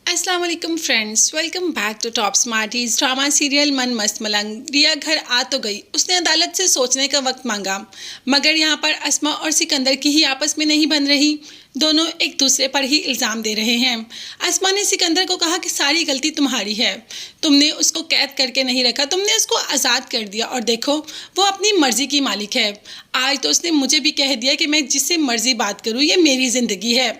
अस्सलाम वालेकुम friends, welcome back to top smarties. Drama serial Man Mast मलंग। रिया घर आ तो गई, उसने अदालत से सोचने का वक्त मांगा, मगर यहाँ पर अस्मा और सिकंदर की ही आपस में नहीं बन रही। दोनों एक दूसरे पर ही इल्ज़ाम दे रहे हैं। अस्मा ने सिकंदर को कहा कि सारी गलती तुम्हारी है, तुमने उसको कैद करके नहीं रखा, तुमने उसको आज़ाद कर दिया और देखो वो अपनी मर्जी की मालिक है। आज तो उसने मुझे भी कह दिया कि मैं जिससे मर्जी बात करूँ, ये मेरी ज़िंदगी है।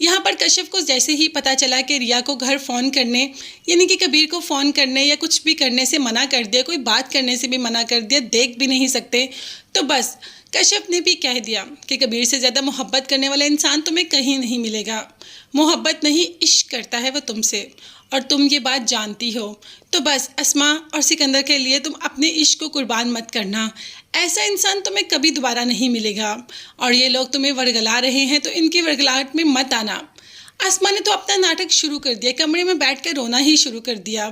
यहाँ पर कश्यप को जैसे ही पता चला कि रिया को घर फ़ोन करने यानी कि कबीर को फ़ोन करने या कुछ भी करने से मना कर दिया, कोई बात करने से भी मना कर दिया, देख भी नहीं सकते, तो बस कश्यप ने भी कह दिया कि कबीर से ज़्यादा मोहब्बत करने वाला इंसान तुम्हें कहीं नहीं मिलेगा। मोहब्बत नहीं, इश्क करता है वो तुमसे, और तुम ये बात जानती हो। तो बस अस्मा और सिकंदर के लिए तुम अपने इश्क को कुर्बान मत करना, ऐसा इंसान तुम्हें कभी दोबारा नहीं मिलेगा। और ये लोग तुम्हें वर्गला रहे हैं तो इनकी वर्गलाहट में मत आना। आसमा ने तो अपना नाटक शुरू कर दिया, कमरे में बैठकर रोना ही शुरू कर दिया।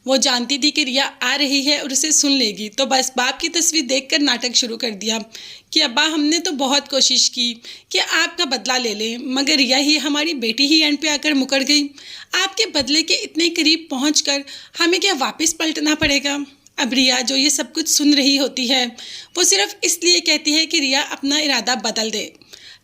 वो जानती थी कि रिया आ रही है और उसे सुन लेगी, तो बस बाप की तस्वीर देखकर नाटक शुरू कर दिया कि अब्बा हमने तो बहुत कोशिश की कि आपका बदला ले लें, मगर रिया ही हमारी बेटी ही एंड पे आकर मुकर गई। आपके बदले के इतने करीब पहुंचकर हमें क्या वापस पलटना पड़ेगा? अब रिया जो ये सब कुछ सुन रही होती है, वो सिर्फ इसलिए कहती है कि रिया अपना इरादा बदल दे।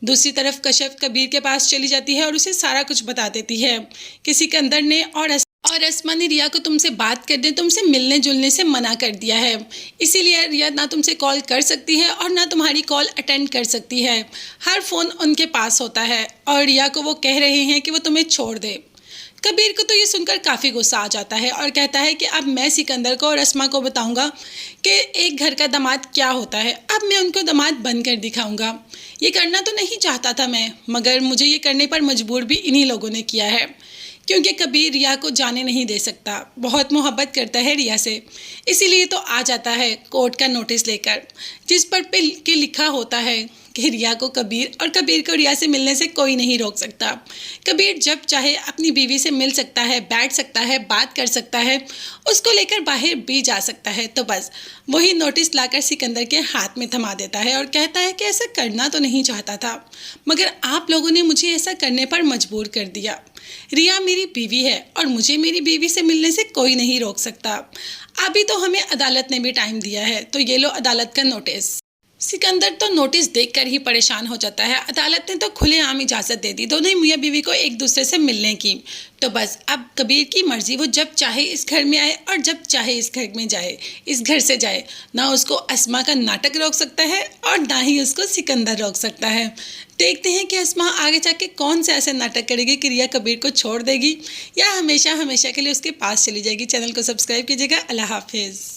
दूसरी तरफ कश्यप कबीर के पास चली जाती है और उसे सारा कुछ बता देती है कि सिकंदर ने और अस्मा ने रिया को तुमसे बात करने, तुमसे मिलने जुलने से मना कर दिया है, इसीलिए रिया ना तुमसे कॉल कर सकती है और ना तुम्हारी कॉल अटेंड कर सकती है। हर फ़ोन उनके पास होता है और रिया को वो कह रहे हैं कि वो तुम्हें छोड़ दे। कबीर को तो ये सुनकर काफ़ी गुस्सा आ जाता है और कहता है कि अब मैं सिकंदर को और अस्मा को बताऊंगा कि एक घर का दामाद क्या होता है। अब मैं उनको दामाद बनकर दिखाऊंगा। ये करना तो नहीं चाहता था मैं, मगर मुझे ये करने पर मजबूर भी इन्हीं लोगों ने किया है, क्योंकि कबीर रिया को जाने नहीं दे सकता, बहुत मोहब्बत करता है रिया से, इसीलिए तो आ जाता है कोर्ट का नोटिस लेकर, जिस पर पे के लिखा होता है कि रिया को कबीर और कबीर को रिया से मिलने से कोई नहीं रोक सकता। कबीर जब चाहे अपनी बीवी से मिल सकता है, बैठ सकता है, बात कर सकता है, उसको लेकर बाहर भी जा सकता है। तो बस वही नोटिस लाकर सिकंदर के हाथ में थमा देता है और कहता है कि ऐसा करना तो नहीं चाहता था, मगर आप लोगों ने मुझे ऐसा करने पर मजबूर कर दिया। रिया मेरी बीवी है और मुझे मेरी बीवी से मिलने से कोई नहीं रोक सकता। अभी तो हमें अदालत ने भी टाइम दिया है, तो ये लो अदालत का नोटिस। सिकंदर तो नोटिस देखकर ही परेशान हो जाता है। अदालत ने तो खुलेआम इजाज़त दे दी दोनों ही मियाँ बीवी को एक दूसरे से मिलने की। तो बस अब कबीर की मर्जी, वो जब चाहे इस घर में आए और जब चाहे इस घर में जाए, इस घर से जाए। ना उसको अस्मा का नाटक रोक सकता है और ना ही उसको सिकंदर रोक सकता है। देखते हैं कि अस्मा आगे जाके कौन से ऐसे नाटक करेगी कि रिया कबीर को छोड़ देगी या हमेशा हमेशा के लिए उसके पास चली जाएगी। चैनल को सब्सक्राइब कीजिएगा। अल्लाह हाफिज़।